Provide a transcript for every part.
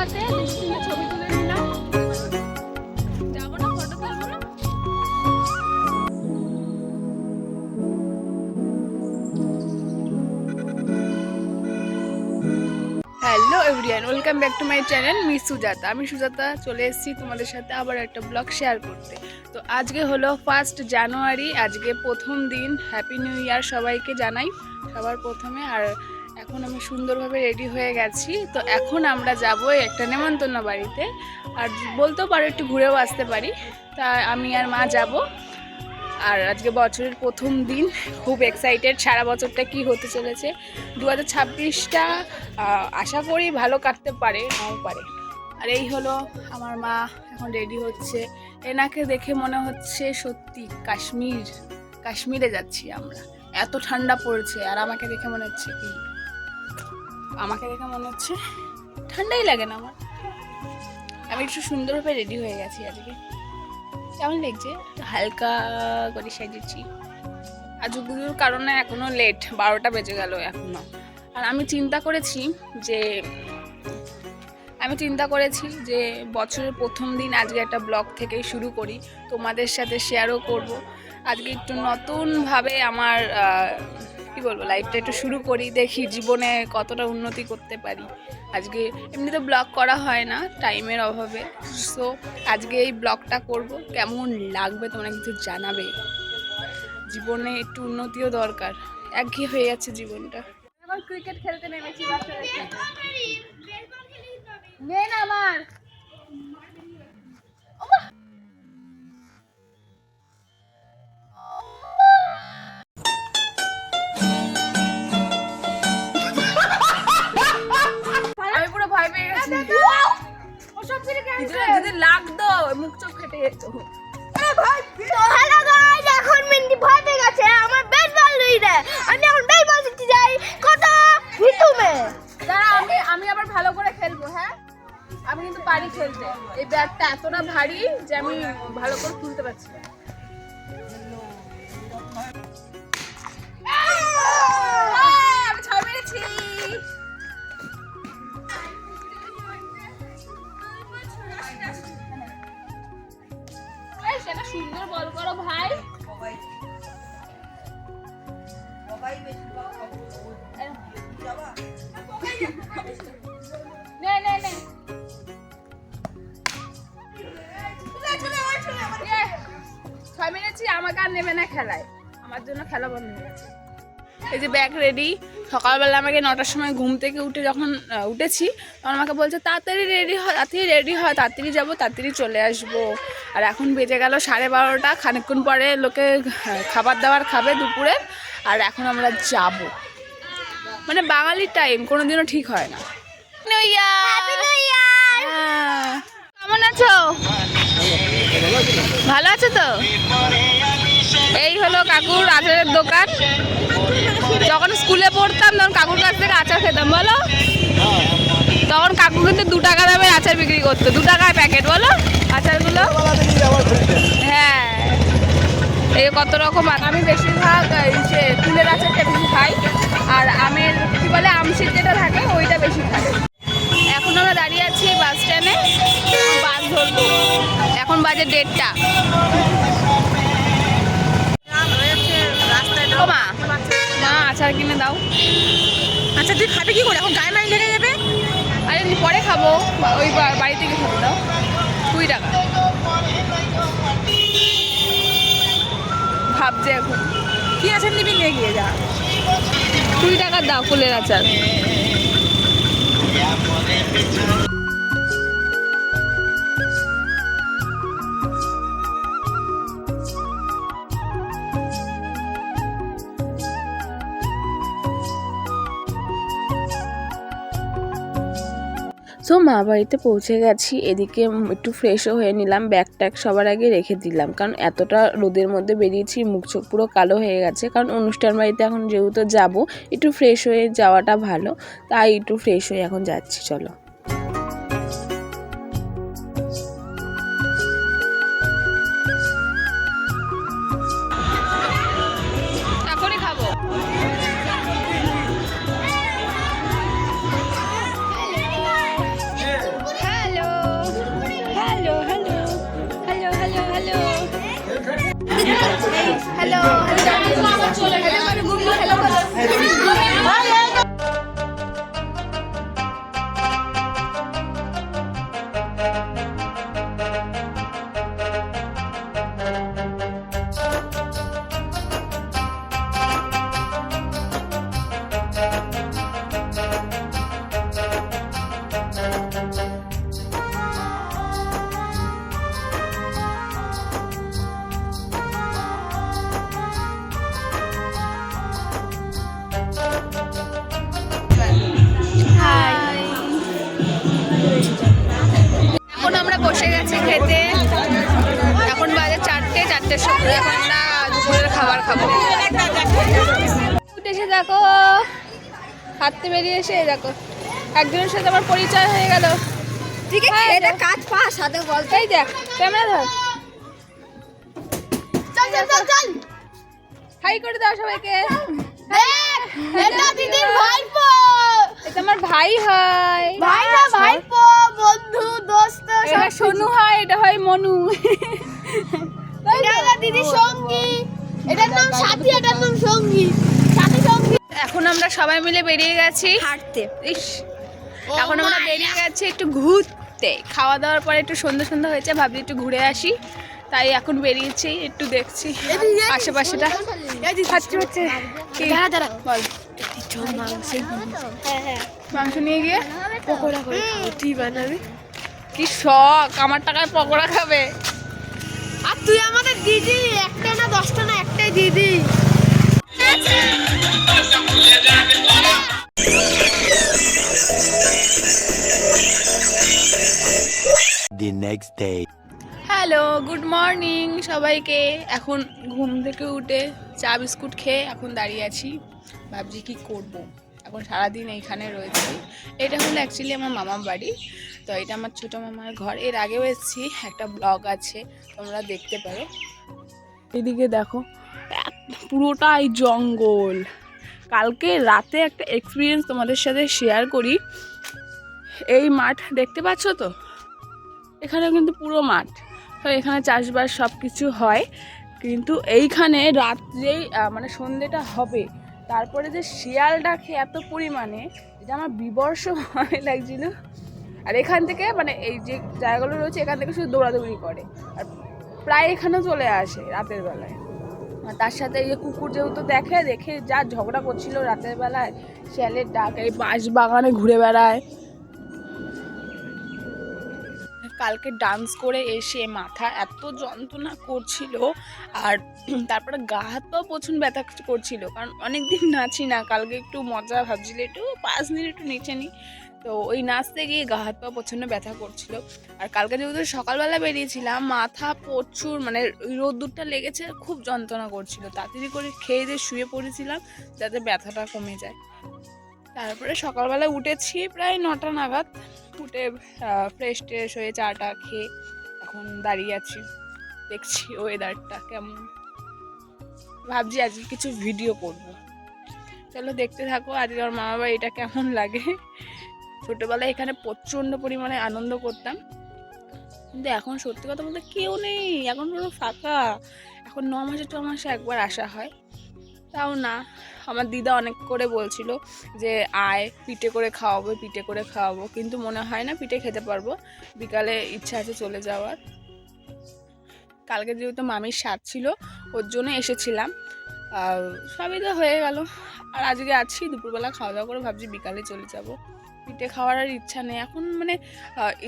হালকাতে ছবি তুলে নিলাম। যাবো না, ফটো তুলবো না। Hello everyone, welcome back to my channel miss Sujata. আমি সুজাতা চলে এসেছি তোমাদের সাথে আবার একটা ব্লগ শেয়ার করতে। তো আজকে হলো 1 জানুয়ারি, আজকে প্রথম দিন। হ্যাপি নিউ ইয়ার সবাইকে জানাই সবার প্রথমে। আর এখন আমি সুন্দরভাবে রেডি হয়ে গেছি। তো এখন আমরা যাব একটা নেমন্তন্ন বাড়িতে, আর বলতেও পারো একটু ঘুরেও আসতে পারি। তা আমি আর মা যাব। আর আজকে বছরের প্রথম দিন, খুব এক্সাইটেড সারা বছরটা কি হতে চলেছে। 2026টা আশা করি ভালো কাটতে পারে, নাও পারে। আর এই হলো আমার মা, এখন রেডি হচ্ছে। এনাকে দেখে মনে হচ্ছে সত্যি কাশ্মীরে যাচ্ছি আমরা, এত ঠান্ডা পড়েছে। আর আমাকে দেখে মনে হচ্ছে ঠান্ডাই লাগে না আমার। আমি একটু সুন্দরভাবে রেডি হয়ে গেছি আজকে। কেমন লাগছে? হালকা করে সেজেছি। আজগুলোর কারণে এখনো লেট, 12টা বেজে গেল এখনো। আর আমি চিন্তা করেছি যে বছরের প্রথম দিন আজকে একটা ব্লগ থেকেই শুরু করি, তোমাদের সাথে শেয়ারও করব। আজকে একটু নতুনভাবে আমার লাইফটা একটু শুরু করি, দেখি জীবনে কতটা উন্নতি করতে পারি। আজকে এমনিতে ব্লগ করা হয় না টাইমের অভাবে, সো আজকে এই ব্লগটা করব। কেমন লাগবে তোমরা কিছু জানাবে। জীবনে একটু উন্নতিও দরকার, একঘেয়ে হয়ে যাচ্ছে জীবনটা। এখন ক্রিকেট খেলতে নেমেছি বাচ্চাদের সাথে। নেন আমার ভয় পেয়ে গেছি। যদি লাগতো মুখ চোখ ফেটে যেত। এখন মিন্টি ভয় পেয়ে গেছে। আমার বেসবল লই রে, আমি এখন বেসবল শিখতে যাই। কত ভিতুমে দাঁড়া, আমি আবার ভালো করে খেলবো। হ্যাঁ, আমি কিন্তু পারি খেলতে। এই ব্যাটটা এতটা ভারী যে আমি ভালো করে তুলতে পারছি না। আমি 6 মেরেছি। সেটা সুন্দর বল করো ভাই। আমাকে আর নেবে না খেলায়, আমার জন্য খেলা বন্ধ হয়ে গেছে। এই যে ব্যাগ রেডি। সকালবেলা আমাকে 9টার সময় ঘুম থেকে উঠে যখন উঠেছি, তখন আমাকে বলছে তাড়াতাড়ি রেডি হয়, তাড়াতাড়ি যাবো, তাড়াতাড়ি চলে আসবো। আর এখন বেজে গেল 12:30। খানিকক্ষণ পরে লোকে খাবার দাবার খাবে দুপুরে। আর এখন আমরা যাব, মানে বাঙালির টাইম কোনোদিনও ঠিক হয় না। কেমন আছো? ভালো আছো তো? এই হলো কাকুর আচারের দোকান। যখন স্কুলে পড়তাম তখন কাকুর কাছ থেকে আচার খেতাম, বলো। তখন কাকু কিন্তু 2 টাকা দামের আচার বিক্রি করতো, 2 টাকায় প্যাকেট, বলো আচারগুলো। হ্যাঁ, এই কত রকম। আমি বেশিরভাগ কুলের আচারটা বেশি খাই, আর আমের আমশির যেটা থাকে ওইটা বেশি খাই। এখন আমরা দাঁড়িয়ে আছি বাস স্ট্যান্ডে, বাস ধরবো। এখন বাজে 1:30টা। মা আচার কিনে দাও। আচ্ছা তুই খাবি কি করে? এখন গায়ে মাই লেগে যাবে। আরে পরে খাবো, ওই বাড়ি থেকে খাবো। দাও 2 টাকা। ভাবছে এখন কি আচার নিবি, নিয়ে গিয়ে যা। 2 টাকা দাও কুলের আচার। সো মা বাড়িতে পৌঁছে গেছি। এদিকে একটু ফ্রেশও হয়ে নিলাম, ব্যাগ ট্যাগ সবার আগে রেখে দিলাম, কারণ এতটা রোদের মধ্যে বেরিয়েছি, মুখ চোখ পুরো কালো হয়ে গেছে। কারণ অনুষ্ঠান বাড়িতে এখন যেহেতু যাব, একটু ফ্রেশ হয়ে যাওয়াটা ভালো, তাই একটু ফ্রেশ হয়ে এখন যাচ্ছি। চলো। এখনই খাবো। দেখাবো। এসে দেখো হাঁটতে বেরিয়ে এসে দেখো একজনের সাথে আমার পরিচয় হয়ে গেল। ঠিক আছে এটা কাজ পা সাথে বল এই দেখ ক্যামেরা ধর, চল চল চল চল হাই করে দাও সবাইকে। এটা দিদির ভাইপো, এটা আমার ভাই হয়। ভাই না ভাইপো, বন্ধু দোস্ত এটা সোনু হয়, এটা হয় মনু। এটা হলো দিদির সঙ্গী, এটার নাম সাথী, এটার নাম সঙ্গী, সাথী সঙ্গী। এখন আমরা সবাই মিলে বেরিয়ে গেছি হাঁটতে। ইস, এখন আমরা বেরিয়ে গেছি একটু ঘুরতে। খাওয়া দাওয়ার পরে একটু সন্ধ্যা সন্ধ্যা হয়েছে, ভাবছি একটু ঘুরে আসি, তাই এখন বেরিয়েছি একটু দেখছি আশেপাশেটা। হাঁটতে হচ্ছে কি বল, মাংস নিয়ে গিয়ে পকোড়া করে খাবো, তুই বানাবি? কি শখ, আমার টাকায় পকোড়া খাবে। আর তুই আমাদের দিদি, একটা না 10টা না একটাই দিদি। The next day. Hello, good morning সবাইকে। এখন ঘুম থেকে উঠে চা বিস্কুট খেয়ে এখন দাঁড়িয়ে আছি, ভাবছি কি করব। এখন সারাদিন এইখানে রয়েছি। এটা হলো অ্যাকচুয়ালি আমার মামার বাড়ি, তো এটা আমার ছোটো মামার ঘর। এর আগেও এসেছি, একটা ব্লগ আছে, তোমরা দেখতে পারো। এদিকে দেখো পুরোটাই জঙ্গল। কালকে রাতে একটা এক্সপিরিয়েন্স তোমাদের সাথে শেয়ার করি। এই মাঠ দেখতে পাচ্ছ তো, এখানে কিন্তু পুরো মাঠ, তো এখানে চাষবাস সব কিছু হয়। কিন্তু এইখানে রাত্রেই মানে সন্ধ্যেটা হবে, তারপরে যে শিয়াল ডাকে এত পরিমাণে, এটা আমার বিবর্ষ ভয় লাগছিল। আর এখান থেকে মানে এই যে জায়গাগুলো রয়েছে এখান থেকে শুধু দৌড়াদৌড়ি করে, আর প্রায় এখানে চলে আসে রাতের বেলায়। আর তার সাথে এই যে কুকুর যেহেতু দেখে যা ঝগড়া করছিল রাতের বেলায়, শিয়ালের ডাক, এই বাঁশ বাগানে ঘুরে বেড়ায়। কালকে ডান্স করে এসে মাথা এত যন্ত্রণা করছিল, আর তারপরে গা হাত পাও প্রচুর ব্যথা করছিল, কারণ অনেক দিন নাচি না। কালকে একটু মজা ভাবছিল একটু 5 মিনিট একটু নিচে নিই, তো ওই নাচতে গিয়ে গা হাত পা প্রচণ্ড ব্যথা করছিল। আর কালকে যেহেতু সকালবেলা বেরিয়েছিলাম, মাথা প্রচুর মানে ওই রোদ্দুরটা লেগেছে, খুব যন্ত্রণা করছিল। তাড়াতাড়ি করে খেয়ে দিয়ে শুয়ে পড়েছিলাম যাতে ব্যথাটা কমে যায়। তারপরে সকালবেলা উঠেছি প্রায় 9টা নাগাদ, উঠে ফ্রেশ ট্রেশ হয়ে চাটা খেয়ে এখন দাঁড়িয়ে আছি, দেখছি ওয়েদারটা কেমন। ভাবছি আজকে কিছু ভিডিও করব, চলো দেখতে থাকো আজকে আমার মামা বাড়িটা কেমন লাগে। ছোটোবেলায় এখানে প্রচণ্ড পরিমাণে আনন্দ করতাম, কিন্তু এখন সত্যি কথা বলতে কেউ নেই, এখন পুরো ফাঁকা। এখন 9 মাসে 2 মাসে একবার আসা হয়, তাও না। আমার দিদা অনেক করে বলছিল যে আয় পিঠে করে খাওয়াবো, কিন্তু মনে হয় না পিঠে খেতে পারবো। বিকালে ইচ্ছা আছে চলে যাওয়ার। কালকে যেহেতু মামির স্বাদ ছিল ওর জন্য এসেছিলাম, সবই তো হয়ে গেল। আর আজকে আছি, দুপুরবেলা খাওয়া দাওয়া করে ভাবছি বিকালে চলে যাব। পিঠে খাওয়ার আর ইচ্ছা নেই এখন, মানে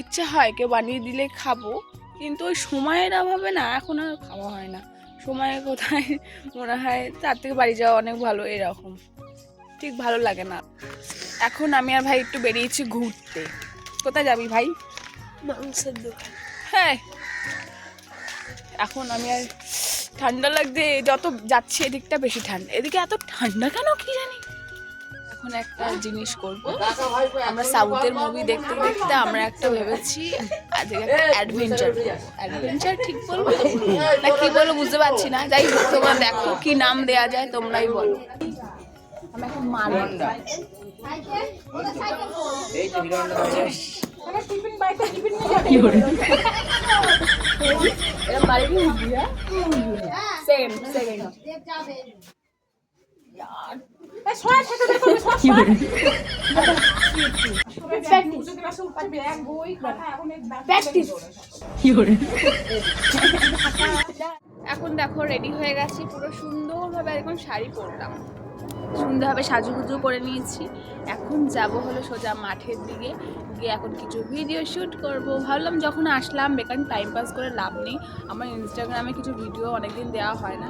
ইচ্ছা হয় কেউ বানিয়ে দিলে খাবো, কিন্তু ওই সময়ের অভাবে না এখন আর খাওয়া হয় না। সময় কোথায়, মনে হয় তার থেকে বাড়ি যাওয়া অনেক ভালো, এরকম ঠিক ভালো লাগে না। এখন আমি আর ভাই একটু বেরিয়েছি ঘুরতে। কোথায় যাবি ভাই? মাংসের দোকান। হ্যাঁ, এখন আমি আর ঠান্ডা লাগছে, যত যাচ্ছে এদিকটা বেশি ঠান্ডা, এদিকে এত ঠান্ডা কেন কি জানি। এখন একটা জিনিস করব, আমরা সাউথের মুভি দেখতে দেখতে আমরা একটা ভেবেছি আজকে একটা অ্যাডভেঞ্চার ঠিক বলবো না কি বলবো বুঝতে পারছি না। যাই হোক, তোমরা দেখো কি নাম দেয়া যায় তোমরাই বলো। আমরা এখন মালদা এখন দেখো রেডি হয়ে গেছি পুরো সুন্দরভাবে, এখন শাড়ি পরলাম, সুন্দরভাবে সাজুগুজু করে নিয়েছি। এখন যাব হলো সোজা মাঠের দিকে গিয়ে এখন কিছু ভিডিও শ্যুট করব। ভাবলাম যখন আসলাম বেকার টাইম পাস করে লাভ নেই, আমার ইনস্টাগ্রামে কিছু ভিডিও অনেকদিন দেওয়া হয় না,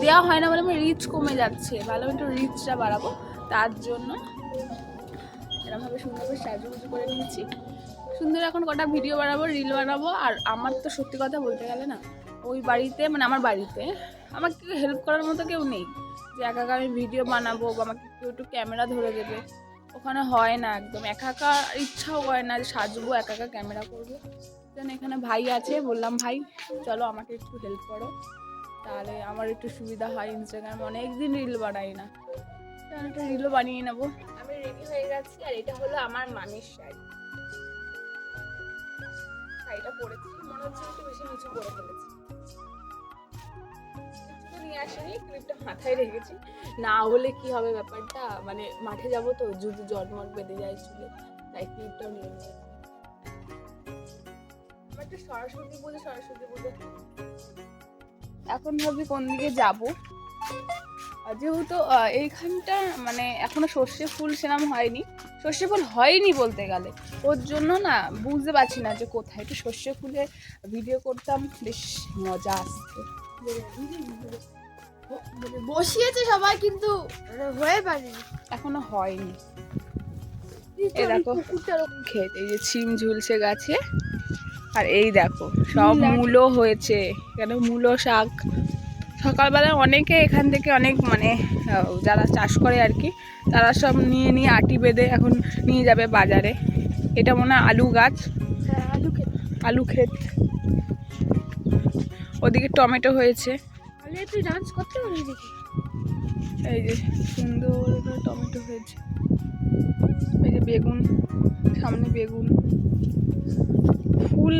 দেওয়া হয় না বলে আমার রিচ কমে যাচ্ছে, ভালো একটু রিচটা বাড়াবো, তার জন্য এরকমভাবে সুন্দরভাবে সাজুগুজু করে নিয়েছি। সুন্দর এখন কটা ভিডিও বানাবো, রিল বানাবো। আর আমার তো সত্যি কথা বলতে গেলে না, ওই বাড়িতে মানে আমার বাড়িতে আমাকে হেল্প করার মতো কেউ নেই যে একা একা আমি ভিডিও বানাবো বা আমাকে কেউ একটু ক্যামেরা ধরে দেবে। ওখানে হয় না, একদম একা একা ইচ্ছাও করে না যে সাজবো একা একা ক্যামেরা করবো। যেন এখানে ভাই আছে, বললাম ভাই চলো আমাকে একটু হেল্প করো, তাহলে আমার একটু সুবিধা হয়। ইনস্টাগ্রামে অনেকদিন রিল বানাই না, তাহলে একটা রিলও বানিয়ে নেবো। আমি রেডি হয়ে গেছি আর এটা হলো আমার মামির শাড়ি। শাড়িটা পরেছি, মনে হচ্ছে একটু বেশি নিচু করে ফেলেছি। কিছু নিয়ে আসিনি, ক্লিপটা মাথায় রেখেছি, না হলে কি হবে ব্যাপারটা, মানে মাঠে যাবো তো যদি জটমট বেঁধে যায় চুলে, তাই ক্লিপটাও নিয়ে নিয়েছি। আমার একটা সরস্বতী পুজো এখন ভাবি কোন দিকে যাবো। যেহেতু এইখানটা মানে এখনো সর্ষে ফুল সেরকম হয়নি, সর্ষে ফুল হয়নি বলতে গেলে, ওর জন্য না বুঝতে পারছি না যে কোথায় একটু সর্ষে ফুলে ভিডিও করতাম, বেশ মজা আসতো। বসিয়েছে সবাই কিন্তু হয়ে পারেনি, এখনো হয়নি। এই দেখো ক্ষেত, এই যে ছিম ঝুলছে গাছে, আর এই দেখো সব মূলো হয়েছে এখানে, মূলো শাক। সকালবেলা অনেকে এখান থেকে অনেক মানে যারা চাষ করে আর কি, তারা সব নিয়ে আটি বেঁধে এখন নিয়ে যাবে বাজারে। এটা মনে হয় আলু গাছ, আলু ক্ষেত। ওদিকে টমেটো হয়েছে, তুই ডান্স করতে পারবি দেখি। এই যে সুন্দর টমেটো হয়েছে, এই যে বেগুন, সামনে বেগুন ফুল।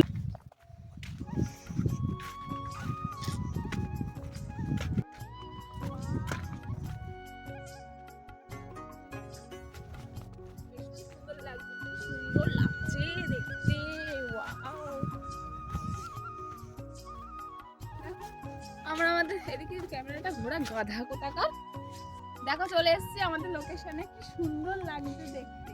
সুন্দর লাগছে দেখতে, ওয়াও। আমরা আমাদের এদিকে ক্যামেরাটা ঘোরা গাধা কোথাকার, দেখো চলে এসেছি আমাদের লোকেশনে, কি সুন্দর লাগছে দেখতে।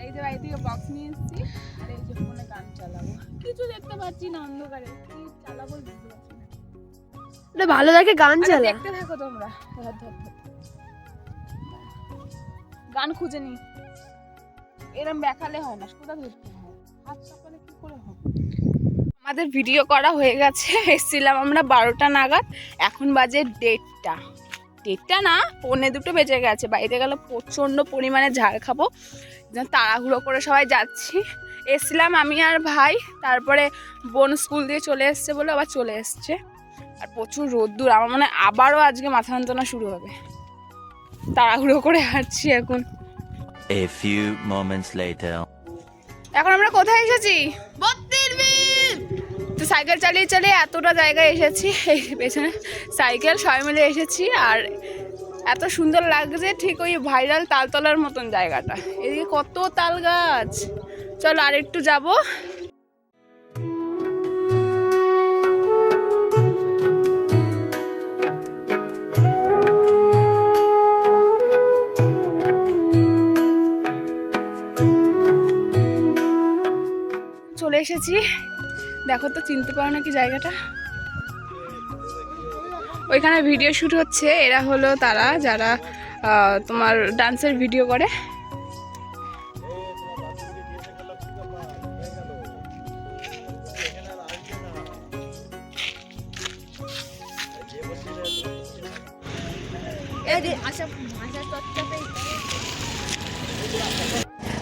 এই যে বাড়ি থেকে বক্স নিয়ে এসেছি, আর এই যে ফোনে গান চালাবো, কিছু দেখতে পাচ্ছি না অন্ধকারে, কি চালাবো বুঝতে পারছি না। এটা ভালো লাগে গান চালা, দেখতে থাকো তোমরা। গান খুঁজে নি, এরম দেখালে হয় না, কোথা ধরতে হয়, হাত চাপালে কি করে হবে। আমাদের ভিডিও করা হয়ে গেছে, এসেছিলাম আমরা 12টা নাগাদ, এখন বাজে 1:30 না 1:45 বেজে গেছে। বাইরে গেলে প্রচণ্ড পরিমাণে ঝাড় খাবো, তাড়াহুড়ো করে সবাই যাচ্ছি। এসেছিলাম আমি আর ভাই, তারপরে বোন স্কুল দিয়ে চলে এসছে বলে আবার চলে এসছে, আর প্রচুর রোদ্দুর। আমার মনে হয় আবারও আজকে মাথা যন্ত্রণা শুরু হবে, তাড়াহুড়ো করে হাঁটছি এখন। A few moments later. এখন আমরা কোথায় এসেছি? তো সাইকেল চালিয়ে চালিয়ে এতটা জায়গায় এসেছি, এই পেছনে সাইকেল, সবাই মিলে এসেছি। আর এত সুন্দর লাগছে, ঠিক ওই ভাইরাল তালতলার মতন জায়গাটা। এদিকে কত তাল গাছ, চলো আর একটু যাবো। চলে এসেছি, দেখো তো চিনতে পারো নাকি জায়গাটা, ওইখানে ভিডিও শুট হচ্ছে। এরা হলো তারা যারা তোমার ডান্সের ভিডিও করে।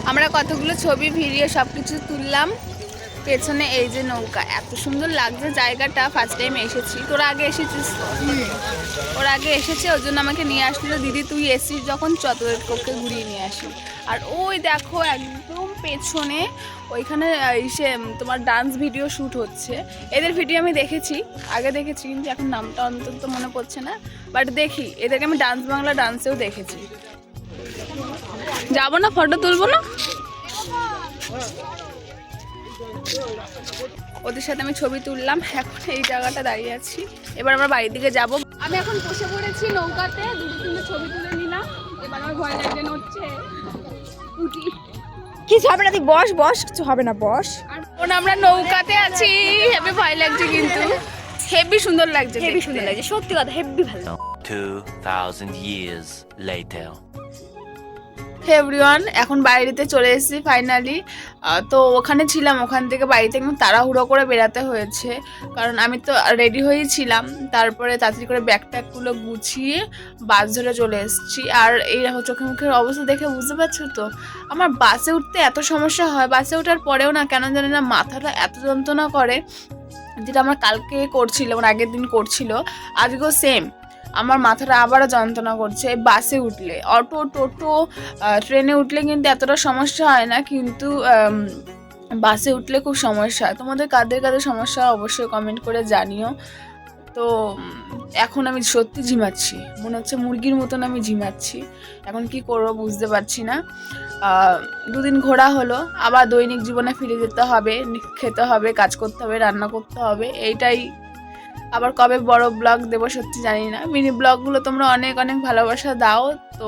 আমরা কতগুলো ছবি ভিডিও সব কিছু তুললাম। পেছনে এই যে নৌকা, এত সুন্দর লাগছে জায়গাটা। ফার্স্ট টাইম এসেছি, তোরা আগে এসেছিস? ওরা আগে এসেছে, ওর জন্য আমাকে নিয়ে আসলো দিদি, তুই এসছিস যখন চতরের পক্ষে ঘুরিয়ে নিয়ে আসি। আর ওই দেখো একদম পেছনে ওইখানে এসে তোমার ডান্স ভিডিও শ্যুট হচ্ছে। এদের ভিডিও আমি দেখেছি, আগে দেখেছি, কিন্তু এখন নামটা অন্তত মনে পড়ছে না, বাট দেখি এদেরকে আমি ডান্স বাংলা ডান্সেও দেখেছি। যাবো না, ফটো তুলবো না? ওদের সাথে আমি ছবি তুললাম, এখন এই জায়গাটা দাঁড়িয়ে আছি। এবার আমরা বাড়ির দিকে যাব। আমি এখন বসে পড়েছি নৌকাতে, দুটো তিনটে ছবি তুলে নিলাম। এবার আমার ভয় লাগছে, নড়ছে উঠি, কিছু হবে না, তুই বস বস, কিছু হবে না, বস। আর এখন আমরা নৌকাতে আছি, হেবি ভয় লাগছে, কিন্তু হেবি সুন্দর লাগছে, হেবি সুন্দর লাগছে, সত্যি কথা হেবি ভালো। 2000 years later. হে এভরিওয়ান, এখন বাড়িতে চলে এসেছি ফাইনালি। তো ওখানে ছিলাম, ওখান থেকে বাড়িতে একদম তাড়াহুড়ো করে বেরাতে হয়েছে, কারণ আমি তো রেডি হয়েই ছিলাম। তারপরে তাড়াতাড়ি করে ব্যাগ ট্যাগগুলো গুছিয়ে বাস ধরে চলে এসেছি। আর এই চোখে মুখের অবস্থা দেখে বুঝতে পারছো তো, আমার বাসে উঠতে এত সমস্যা হয়। বাসে ওঠার পরেও না কেন জানি না মাথাটা এত যন্ত্রণা করে, যেটা আমার কালকে করছিল, মানে আগের দিন করছিল, আজকেও সেম। আমার মাথাটা আবারও যন্ত্রণা করছে বাসে উঠলে। অটো, টোটো, ট্রেনে উঠলে কিন্তু এতটা সমস্যা হয় না, কিন্তু বাসে উঠলে খুব সমস্যা হয়। তোমাদের কাদের কাদের সমস্যা অবশ্যই কমেন্ট করে জানিও। তো এখন আমি সত্যি ঝিমাচ্ছি, মনে হচ্ছে মুরগির মতন আমি ঝিমাচ্ছি। এখন কি করব বুঝতে পারছি না। দুদিন ঘোরা হলো, আবার দৈনিক জীবনে ফিরে যেতে হবে, খেতে হবে, কাজ করতে হবে, রান্না করতে হবে, এইটাই। আবার কবে বড় ব্লগ দেবো সত্যি জানি না। মিনি ব্লগগুলো তোমরা অনেক অনেক ভালোবাসা দাও, তো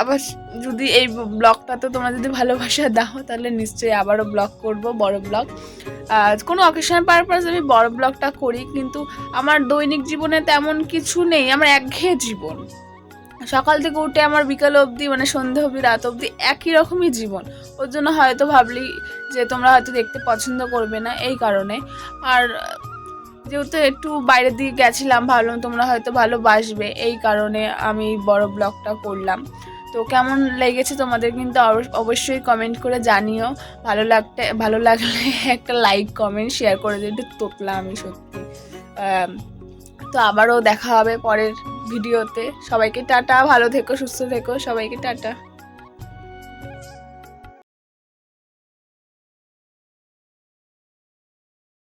আবার যদি এই ব্লগটাতে তোমরা যদি ভালোবাসা দাও তাহলে নিশ্চয়ই আবারও ব্লগ করব, বড় ব্লগ। কোনো অকেশন পারপাস আমি বড় ব্লগটা করি, কিন্তু আমার দৈনিক জীবনে তেমন কিছু নেই। আমার একঘেয়ে জীবন, সকাল থেকে উঠে আমার বিকাল অবধি, মানে সন্ধে অবধি, রাত অবধি একই রকমই জীবন। ওর জন্য হয়তো ভাবলি যে তোমরা হয়তো দেখতে পছন্দ করবে না, এই কারণে। আর যেহেতু একটু বাইরের দিকে গেছিলাম, ভাবলাম তোমরা হয়তো ভালোবাসবে, এই কারণে আমি বড় ব্লগটা করলাম। তো কেমন লেগেছে তোমাদের কিন্তু অবশ্যই কমেন্ট করে জানিও। ভালো লাগলে একটা লাইক, কমেন্ট, শেয়ার করে দিও। একটু তোতলা আমি সত্যি। তো আবারও দেখা হবে পরের ভিডিওতে। সবাইকে টাটা, ভালো থেকো, সুস্থ থেকো, সবাইকে টাটা।